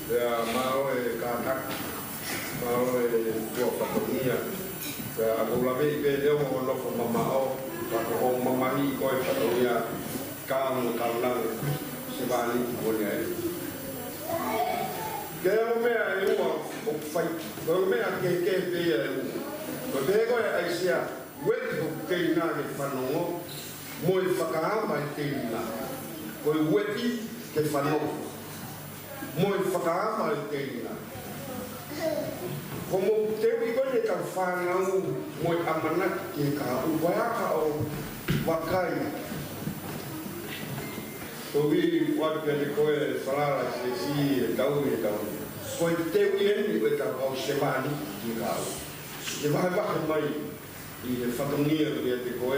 Mao e katak, mao e tua patonia, aku labi ke dia mau nak mamao, aku mau mamani kau patonia, kamu kaulang sebalik boleh. Kaya mo ay mo fight, kaya mo ay kaya kau kau ay siya, wet kaya na ke panongo, mo ifakahama kaya na, kau weti ke panongo, mo ifakahama kaya na. Como teu igual de calfanão, mo amanak ke kau, waka o wakai. Tobi waktu yang kau salah sesi tahu ni tahu. Kau teu ini kau tahu sebani kau. Sebab apa mai? Ini fakirnya dia kau.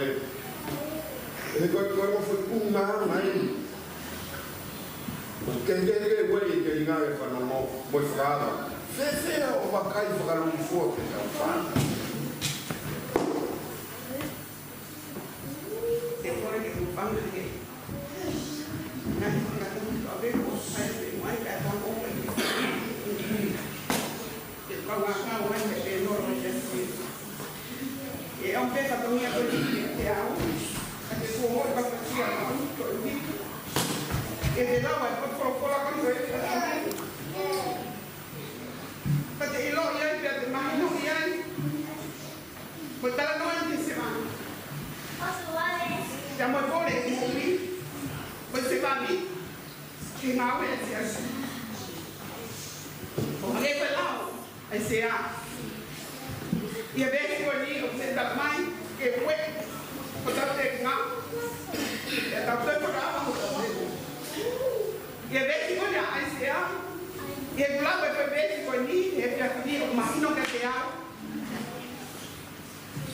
Kau mau fikuna mai. Mungkin dia boleh jadi ngai fanomo boleh fala. Fefea o wakai fakalung forte kau fan. Temporal que tu pan de e un pezzo di mia che ha che suo molto sia tutto il vito e de dava il con la conversazione perché il loro è per ma non è portare noi in semana siamo fuori qui queste famiglie che ma vuoi essere olha para lá aí se há e a vez que eu digo você tá mais que foi botar o não é tá todo programa e a vez que eu olhar aí se há e lá vai para ver que eu digo é para que eu imagino que se há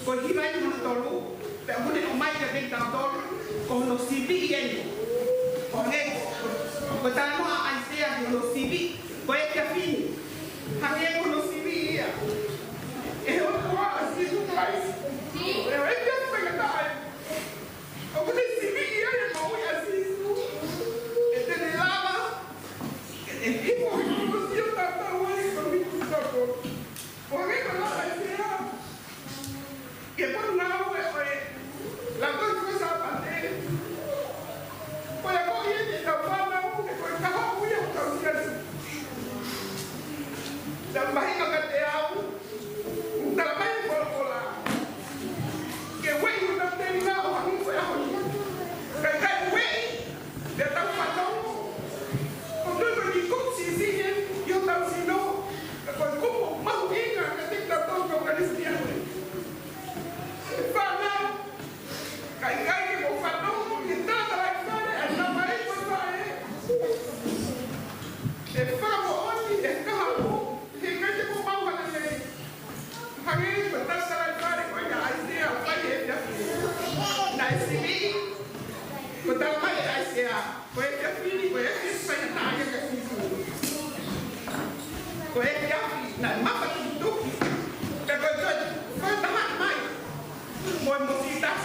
porque vai no tolo pero não mais que tem tanto como no civi e olha botar no aí se há no civi foi que afim havia conhecido eu quase não faz eu é que eu pegar eu conheci eu não ia assim ele lava ele foi eu tava hoje comigo todo porque quando eu dizia que por não foi la coisa a bater foi a corrente da fama que foi carro muito assim dan bahina kateau dan bahina bola que wei não tem nada a não foi a que cai wei de tão fatão quando eu digo cozinha eu não sei não como maluquinha que tem tanto que organizar fala cai que vou fatão que tá lá fora não vai passar é famo onde é carro Hanging betul salah kali kau yang Asia apa dia nasi ni betul kali Asia kau yang ini kau yang saya tanya ke situ kau yang nak apa itu tapi kau tahan mai kau musitas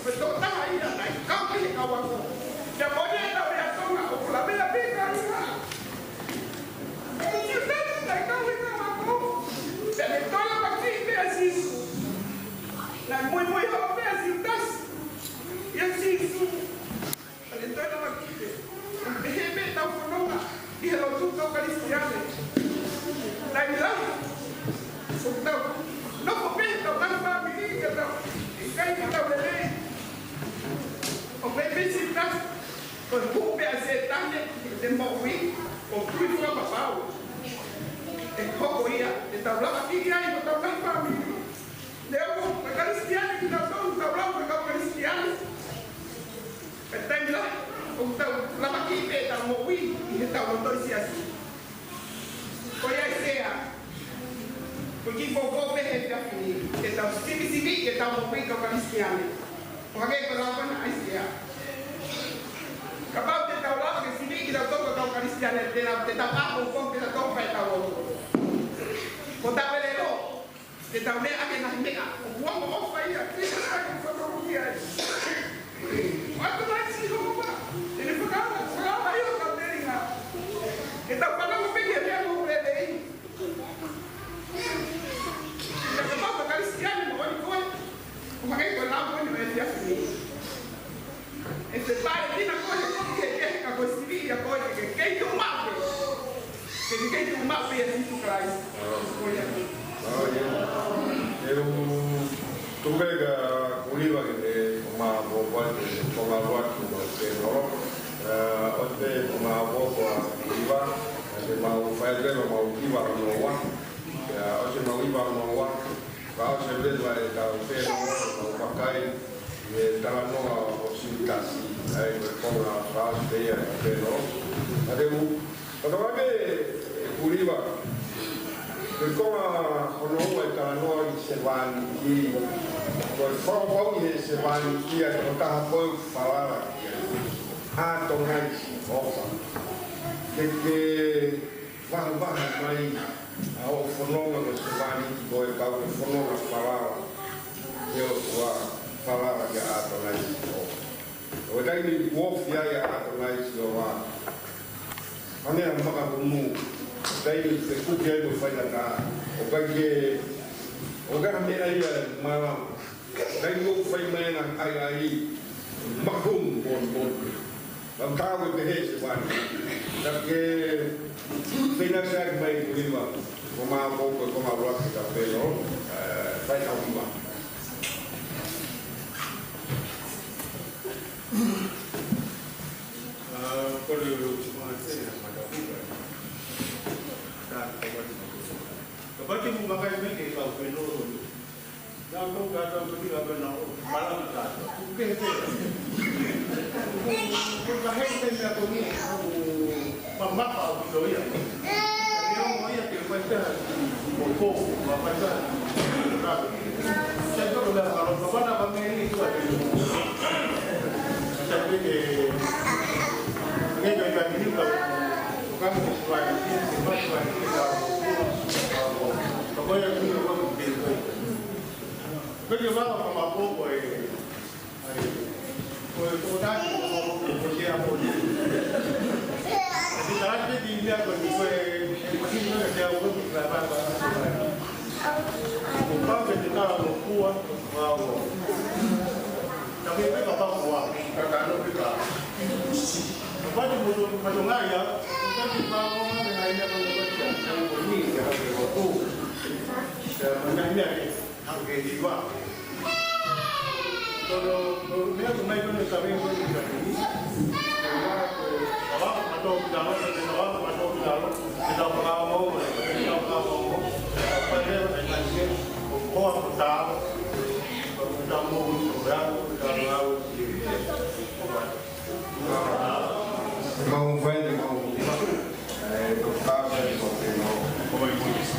betul tak ada naik kau pilih kawan dan kau dia tahu dia tahu nak aku lebih kan musitas naik kau itu aku dan toda la partida así la muy joven así estás y así pero toda la partida déjeme estar con una y el otro toca cristiano la verdad no comenta más para mi hija y cae que la bebé o bebé si estás con cumple aceptable de morir o tú y tu papá el poco ya te hablaba aquí ya y no te hablaba para mí de algo cristiano que no te hablaba de cristiano está en la maquita está muy y está hablando así voy a sea porque poco veces está fini que está civil que está muy cristiano porque que la buena es ya capaz de hablaba que civil que está todo cristiano te está con que está todo para Kota belelo, kita boleh akan nak mega. Uang mau bayar, kita akan fotokopi. Waktu masih kau apa? Ini perkara, perkara ayo kau teringat. a koe ke kei tu mape. Ke kei tu mape e tu kai. Eu tumbega kuliwa ke ma boa ke ma boa ke no ote ma boa kuliwa ke ma fai de ma ukiwa no wa ya ote ma ukiwa no wa ka o se de wa ka o se no pa kai e tala no o sintasi ai ko na frase de ya ke no adeu o ke kuliwa Porque como o calor se vai aqui, quando for bom se vai aqui, eu estava pouco falava a tomar opa, que vai mais ao forno se vai aqui, o calor forno falava, eu falava que a tomar opa, o daí me confia a tomar opa, a minha mãe Dai se kuke no fai na o kage o ga me ai ma dai no fai mai na ai mahum bon am ta we be he se ban da ke fina sa mai kuliwa ko ma ro ka pe no fai na uma ko le ma se ma da Kapag mo makaibigan kay ikaw, pero dapat ka dapat ka na malam ka. Okay, kung kahit na ko ni pamapa o so yan. Pero mo yan kay pwede mo mapasa. Saya ko lang kalau baba na pamili ito ay. Sabi ke ngayon ka dito ka kung suway Pagkaya yung mga pinto. Kaya ba ang mga po ay dati ko siya po. Kasi dati din niya kung kasi nga siya ako naglaban ba sa bahay. Kung bakit ito ang kuha, wow. Kami may kapakuha, kakano kita. Bakit mo ito matungaya? Kasi ba ako nga nangayanya ko naman siya. Ang puni, kaya ko Menyanyi harga jiwa. Kalau dia tunai pun kami pun tidak ini. Awak atau dalam atau dalam kita pengawal, kita pengawal. Apa dia menyanyi? Orang besar, tamu orang kalau mau vende mau tocava e continuo come questo.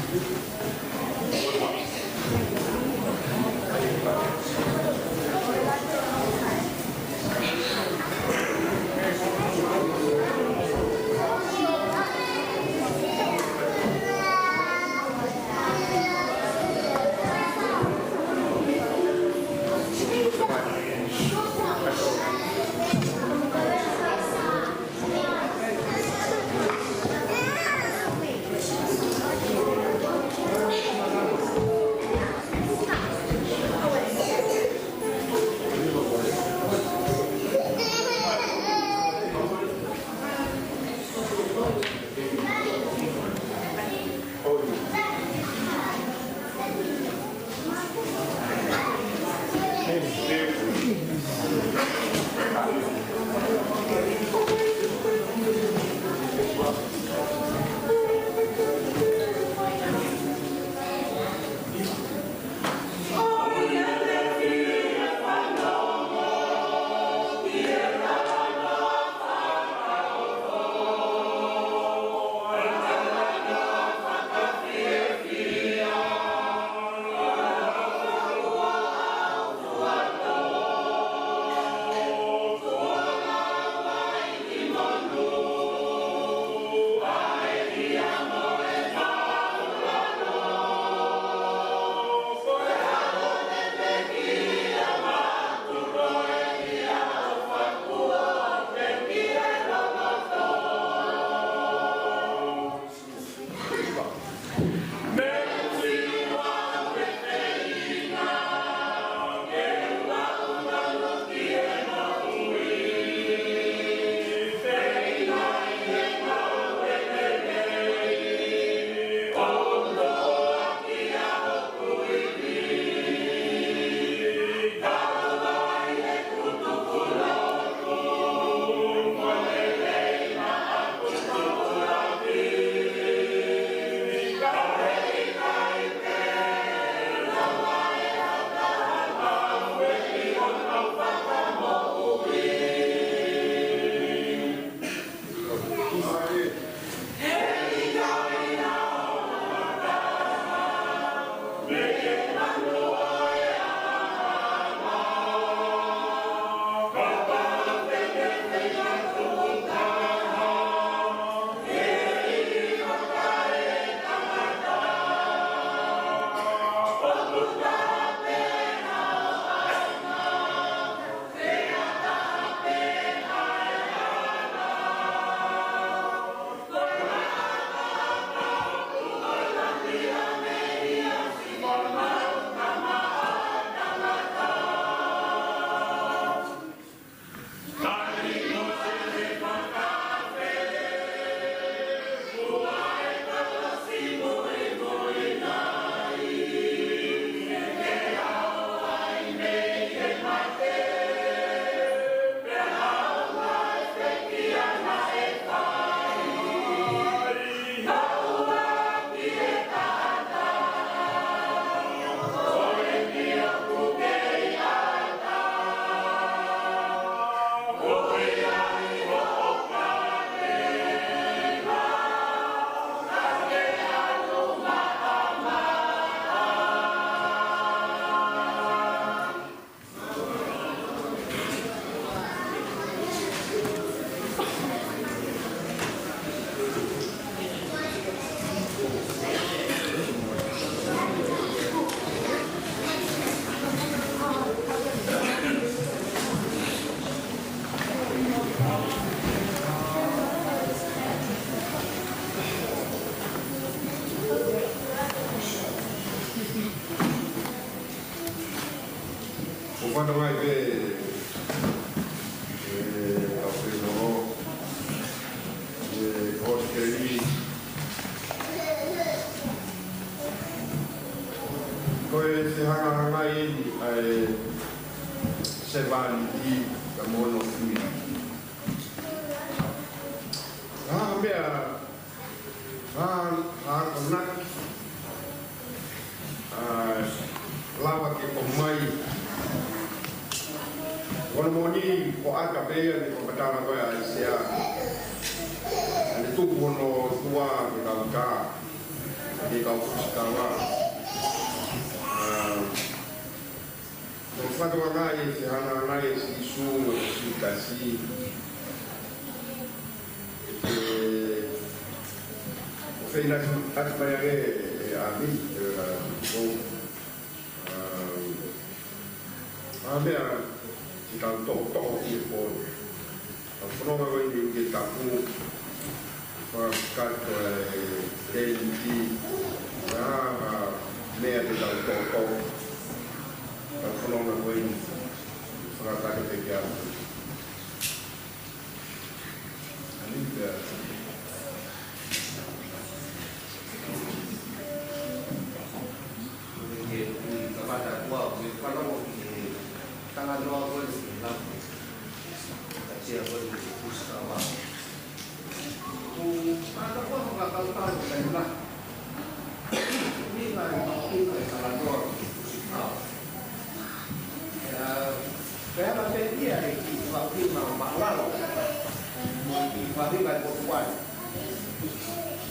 koe se hanga ai se vali i ka mono fui. Mea konak lawa ke ko mai wana moni ko aka pea ni ko patala koe ai sea ane tupu ono tua ke kauka ke kau kusikawa no whatu ngai se hana ngai si isu si kasi o feina atu mai age a mi mea ki tau toko ki e pōne. Tau whanonga koe ni ke tapu whakato e TNT mea ke tau toko. Tau whanonga koe ni whakatake te kia. Ani pia. Tangan luar pun dalam kecil pun pusat awal. Ada pun nggak tahu kan lah. Ini lah tangan luar pusat. Ya, saya macam dia ni waktu malam, waktu kan perempuan.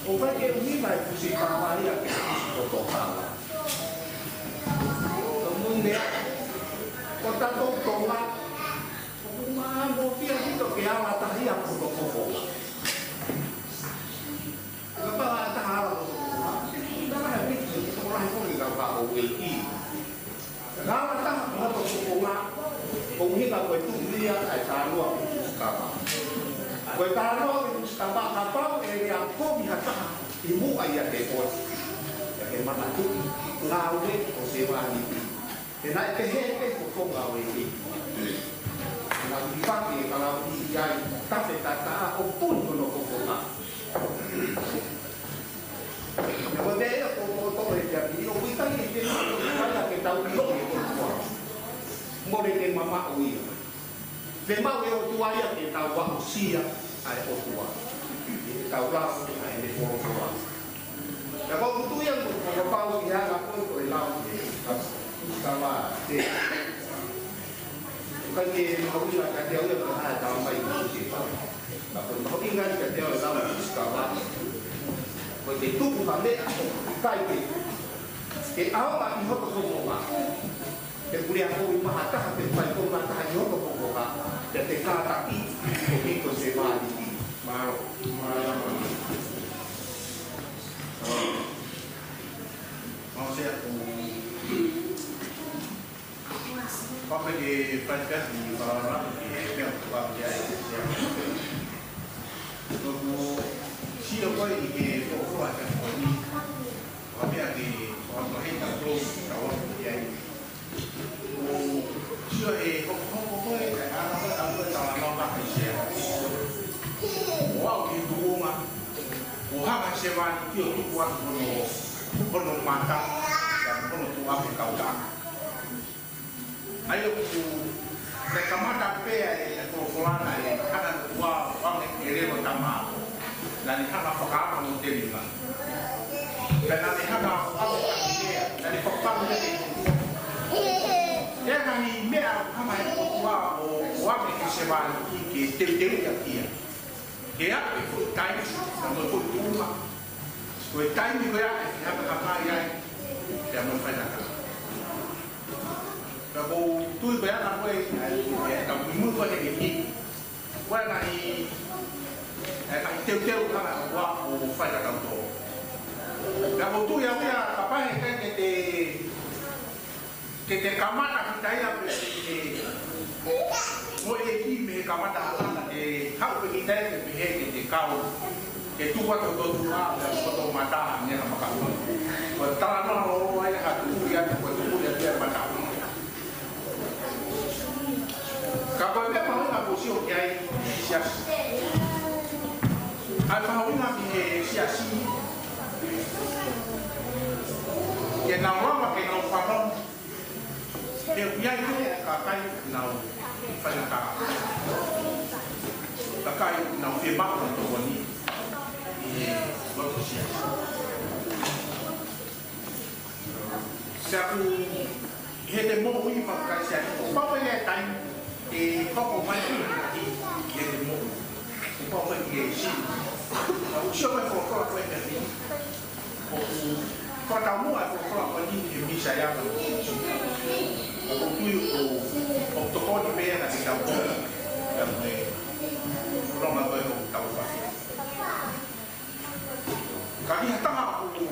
Orang yang ini lah pusat awal dia pusat total. Kemudian kota tonga uma mofia itu ke ala tahia por poco apa tahara dah habis orang pun enggak tahu ini kalau tak apa tonga konghi ka ko tu dia ai talo ko apa yang ko bihata ibu ayat dekot ya mana tu ngawe o sewani Kena kehe ko ngau ini. Na dipaki kalau dia tapi tata o pun no ko na. Kemudian ko jadi o kita ni kala ke tau lo ko. Mole ke mama ui. Ve mau o tua ia ke tau wa usia ai o tua. Tau la ai de ko ko. Ya ko tu yang ko pau ia la ko ko lau. Sama si kan dia mau bilang dia udah pernah tahu mai itu tapi mau ingat dia udah tahu sekarang begitu bukan dia kai ke awak ini kok ngomong ke kuliah aku mah tak sampai pai kok mata hanya kok ngomong dan kata ini kok sewa di mau saya Apa di podcast di Palembang di yang tukar dia Lalu siapa ini tu akan kami kami ada orang lain tak tahu kawan dia siapa kau apa jalan orang Malaysia wow itu rumah orang Malaysia itu buat penuh mata dan penuh tuang di kawasan ayo ku rekamata pe ko fulana kada wa ngere utama dan kana fakama mutelima dan ani kana au idea dan fakama de ya kami mea kama wa ke seban ki te ya kia ke ya ku time na mo ku tuma ku time ko ya kama ya ya mo fa na Kalau tu bayar apa kalau mulu kau jadi ni, kau nak kalau tiap-tiap kan wah faham tak tu. Kalau tu yang dia apa yang kita kamar kita yang mau ini kamar dah lah hak kita kita kau itu waktu tu waktu mata ni apa kau. Kalau tak mau orang yang tu dia dia macam Kalau dia mahu nak usia kiai sias, apa mahu nak siasi, Ke na rama ke na whanau. Ke uiai te ka kai nau whanaka. Ka kai nau whi mako to wani. I loto sia. Saku he te mo ui whakakai sia. Papa e tai e koko mai i he te mo. Papa e si. Usio mai whakora koe te ni. Kau tahu aku kalau pergi di saya kan, aku tu toko di mana nanti tahu, dan orang apa yang tahu apa. Kali datang aku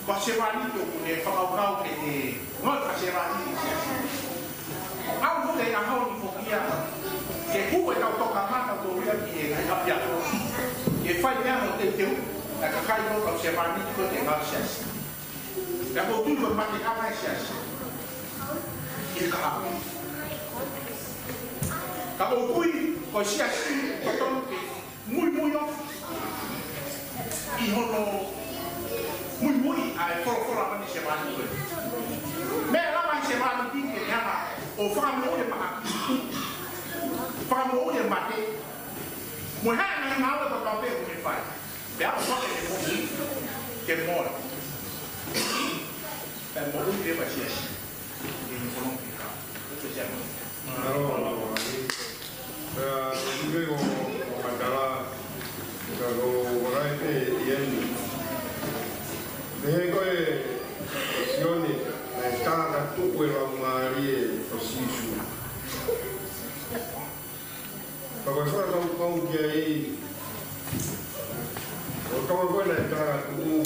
pasirani tu punya kau ke nol pasirani. Aku boleh aku di Fokia, ke kuat kau toka mata tu dia di apa e fai piano te teu a ka kai no ka se mani ko te marchas ya ko tu ko mate ka mai sias e ka o kui ko sias ko ton muy no i hono muy a for a mani se mani ko me la mai se mani ti ke ya o fa mo de mate Muhammad yang mahu berkata berfirman, biar orang yang mungkin kemol, dan mungkin dia masih ini kolom kita, itu siapa? Kalau ini masalah kalau orang itu yang kau sioni, está tu puedo Maria posisu. Kalau saya tahu kiai, kalau kau nak cara tu,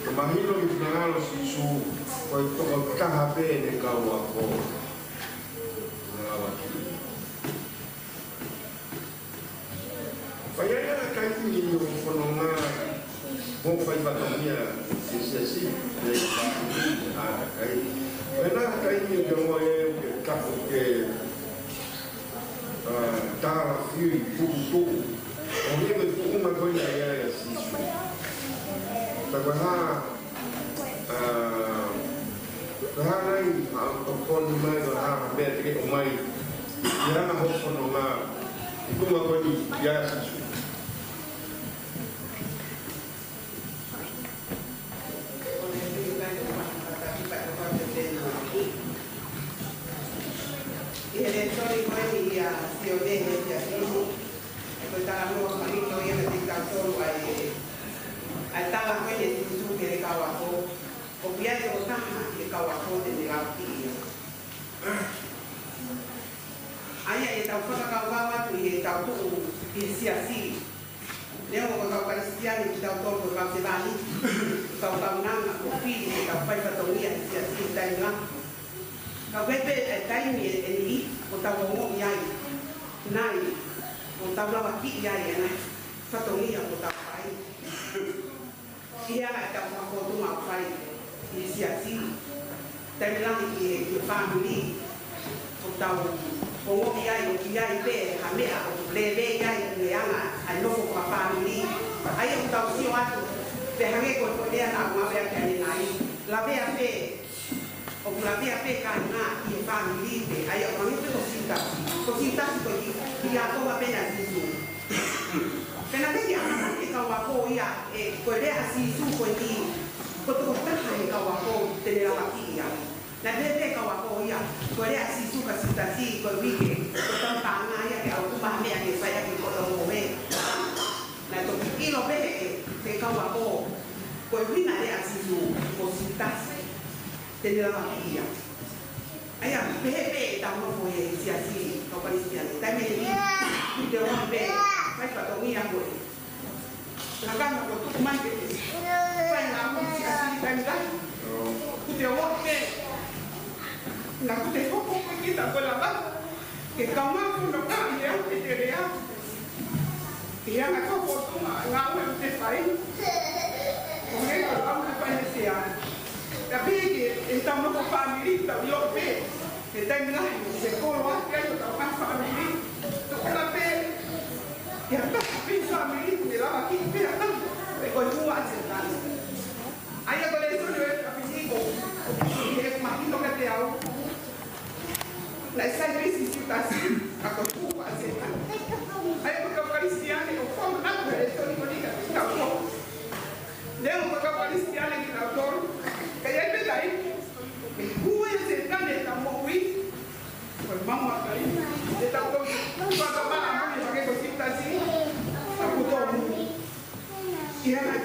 kemahilo di tengah sisu, kau itu kau tak habis ni kau aku, Payah kait ni penonga, mau kait batangnya sesi ada kait, mana kait ni kalau yang tak ke Tara Fury, Pupu, on est le Pupu Magoya ici. Bagaimana lain apapun mai dah betul umai, jangan hopon orang itu Magoya ya sih. Kau bebe kai ni ini, kau tahu ngomong yai, nai, kau tahu lawak yai nai, satu ni yang kau tahu kai. Ia ada kau tu mau kai, inisiasi, tapi lagi di family, kau tahu ngomong yai be, kami aku lebe yai ni ana, anu kau family, ayam tahu siapa tu, behang kau dia nak mau yang ni nai, labe ape. O la via peca na i family pe ai o mami pe cosita ko ia to va pena sisu pena te ia na ke ka wa ko ia e ko le asisu ko ti ko to ta hai ka wa ko te la makia na te ka wa ko ia ko le asisu ka sita si ko wike ko ta ta na ia ke au tu ba me ke fa ia ke ko lo mo me na to ki lo pe te ka wa ko wina le asisu ko sita tener la magia. Ayah, bebe, tahu apa yang siasi kau Palestina. Tapi ini kita orang bebe, macam tu ni aku. Lagan aku tu main bebe. Saya nak siasi kami kan. Kita orang bebe. Nak kita fokus kita berlawan. Kita mahu nak dia kita dia. Dia nak fokus tu ngau kita lain. Orang orang kita Palestina. Tapi kita mau family, kita biar pe, kita ni sekolah, kita tahu family, tu kenapa? Ya tapi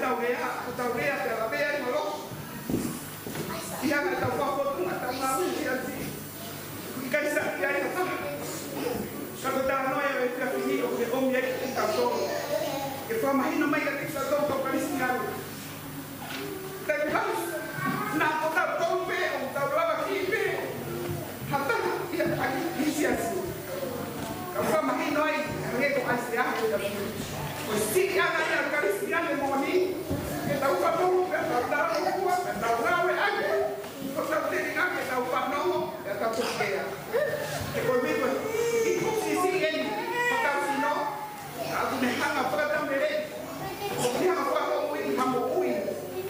tau rea te la vea i molo. Ia nga tau whakotu nga tau ngā ui ia si. I kai sa ia i ta. Ka ko tā noia e pia pini o ke omi e ki tau tōru. E whamahino mai ka te tau tōru tau karisi ngā ui. Tai pilas, nā ko tau tōru pē o tau lava ki pē. Hatana ia taki isi asi. Ka whamahino ai, nge ko ai se aho ia pē. O siki ana ia karisi ngā le moni. E tau whatoru pē tau tau kua, e tau rawe ake. Ko tau teri ngā ke tau whanongo, e tau tukea. E koe miwa, i kusi si eni, pakau sino, a tu ne hanga whakata mere, o ki hanga whako ui, hamo ui,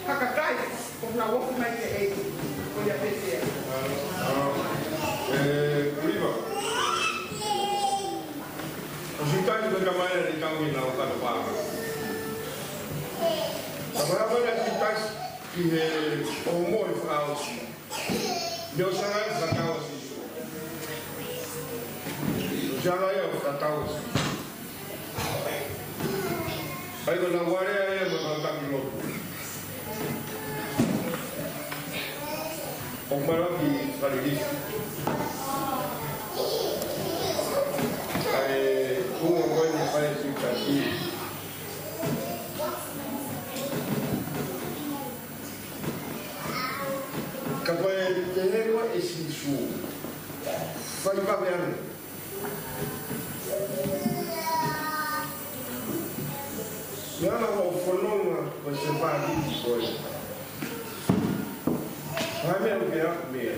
hakakai, o nga woku mai te eiti, o ia pesea. Miwa, o sitai te kamaia ni kaui na o kata pāka. A wharamana sitai ki he o moi whakaosi, neo sarai whakaosi. Jala ia whakataosi. Ai ko na warea ia makataki lopu. O maraki wharirisi. Ai kunga koe ni whae sutaki. Ka koe te heroa e sisu. Whai pape anu. Nana o whanonga o se whāhiti koe. Hai mea uke aku mea.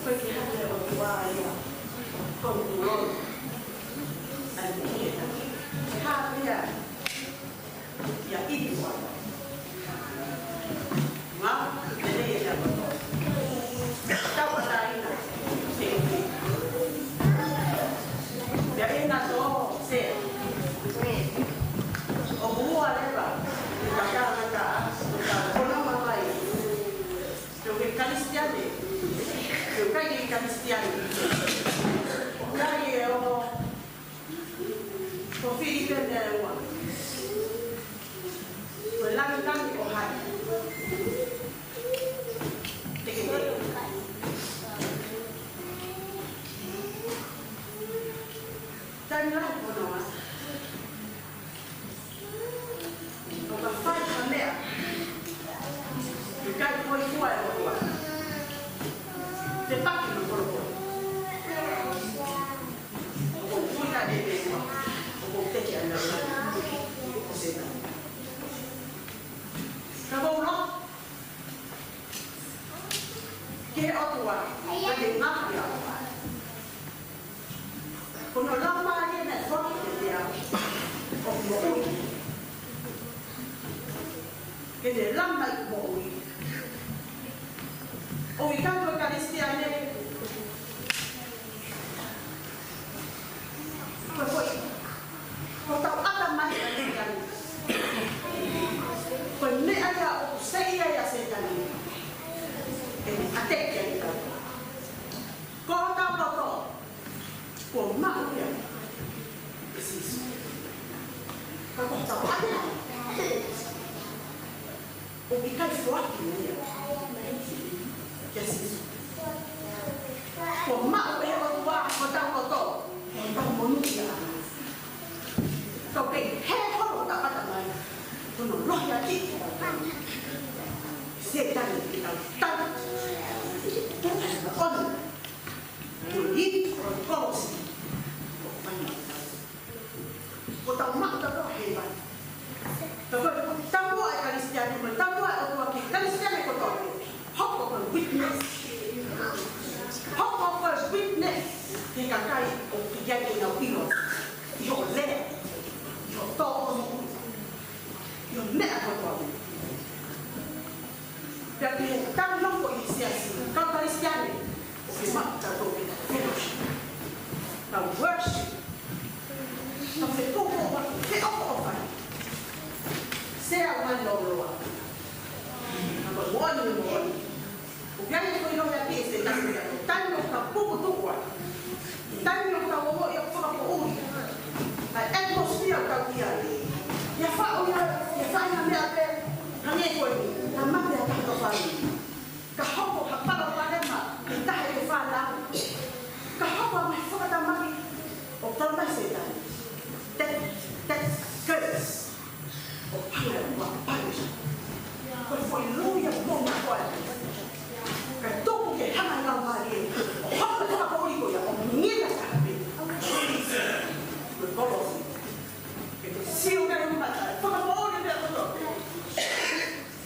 Porque Cristiano. Nai o Filipe Nelewa. O langang o hai. Tanah bonoa. O ka fai kamea. Kai foi foi o te paki no koro. O puta de pessoa. O te que anda lá. O seta. Acabou não? Que otua. Que mafia. Quando lá vai na foto de dia. O mo. Que de lamba e mo. O ikanto Cristiane foi o tau ata mai Cristiane foi me aya o sei aya setani até que ele ko ta ko ko ma o ya preciso ka ko tau ata o ikanto forte né Jesus. Por mal é o tua, o teu motor, o teu monuia. Então quem é o da patamar, tu não loja aqui. Se está no final, tá. Olha, o livro, o colos, o teu mal da tua reba. Então, tão boa a Cristiane, tão boa a tua aqui, Cristiane é o hope of a witness. Hope of a witness. He can carry o que é o pino. Yo le. Yo todo. Yo never go. Porque tão não conhecia assim. Tão cristiano. O que mata todo fellowship. Now worship. Não se como que opa. Sea uma loa. Number one. O que é que eu não aqui se tá no campo do guarda. Tá no campo eu falo com o. A atmosfera tá aqui ali. Ya fa na minha pé. Na minha coisa. Na minha tá do falo. Ka hopo ha para para ma. Tá ele fala. Ka hopo mais fora da mãe. O tanta seda. Curse. O para. Foi luia bom agora. Todo que hama na mari. Hopa toda público ya menina sabe. Colos. Que se o cara não matar, por favor, de Deus.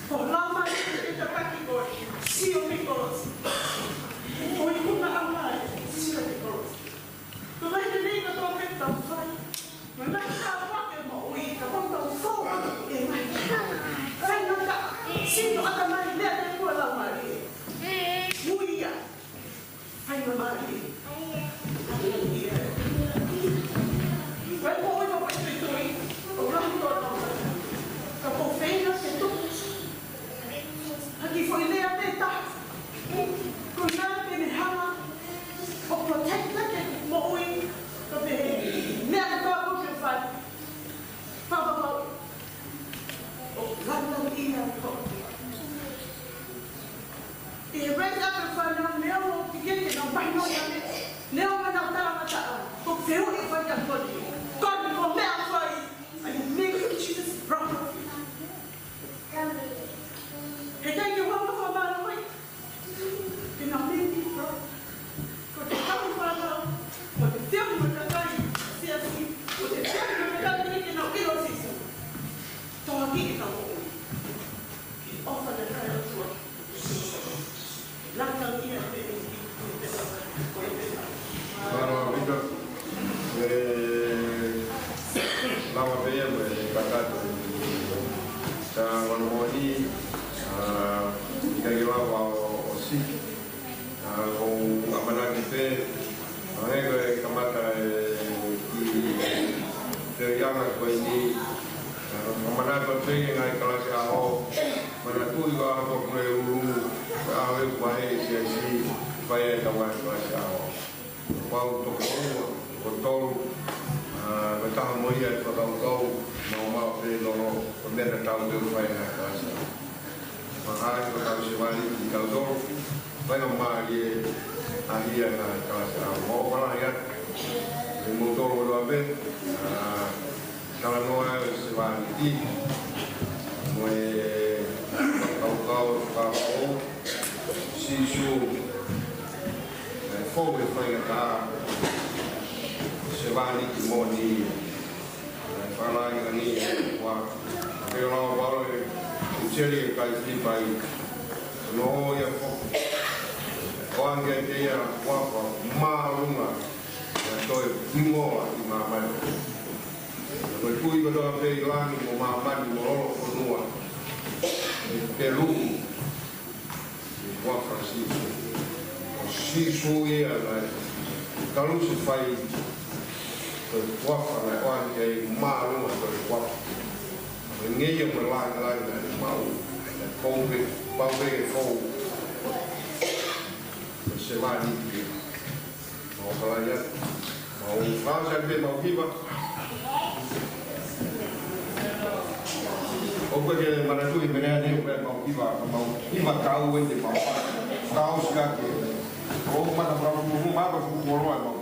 Por lá mais que tá aqui hoje. Se o me colos. Oi, como a mãe. Se o me colos. Tu vai entender que eu tô tão fai. Mas não tá fácil, não. Oi, tá bom tão fogo. E mais. Sai não tá. Se o a mãe dele por lá Maria. Muia. Ai, mamãe. Vai bom, eu vou escrever. O nome todo. Acabou feio, você tudo. Aqui foi ler a tentar. Com nada que me rama. O protecta que morre. Também. Merda, como que eu faço? Por favor. O lado da minha. E raise up and find out now, begin to know by no one. Now, when I'm down at the field, if I can put you, God will melt for you, and make Jesus brother. And then you want to go by the way. You know, maybe, bro. Because the coming for now, but the film with the guy, seriously, with the film with the guy, you know, it was easy. So I'll give it a whole. Offer the guy to work. Bueno, Víctor, vamos a ver el pacato. Cuando morí, kita llevaba o sí, con amana que fe, que kamata y te llama pues ni amana que fe en la clase a o, mana tu iba a poner un a ver cuál es si Pai ka wa sa pau to ko to ka ta mo ia ko to no ma pe lo ko me ta u de pai na ka sa ma ha ko ta se va ni ka do vai no ma ye a ia na ka sa mo pa ya el motor lo ave ka no se va ni mo e ka si su fogo foi a se va ni moni falar ni wa pero no vale cheli ka si pai no ya fo o anche che ya wa ma lunga to mo i ma ma no pui ko do pe lani mo ma ma ni mo ko no Peru wa Francisco si su ia la kalu se fai ko wafa na kwa ke malu ko wafa ngi yo mo la na mau ko be pa be ko se va ni o kala ya o fa sa be mau kiba o ko ke mana tu i bena ni ko mau kiba kau we de mau kau ska ke o mana pra mu ma ba fu ko lo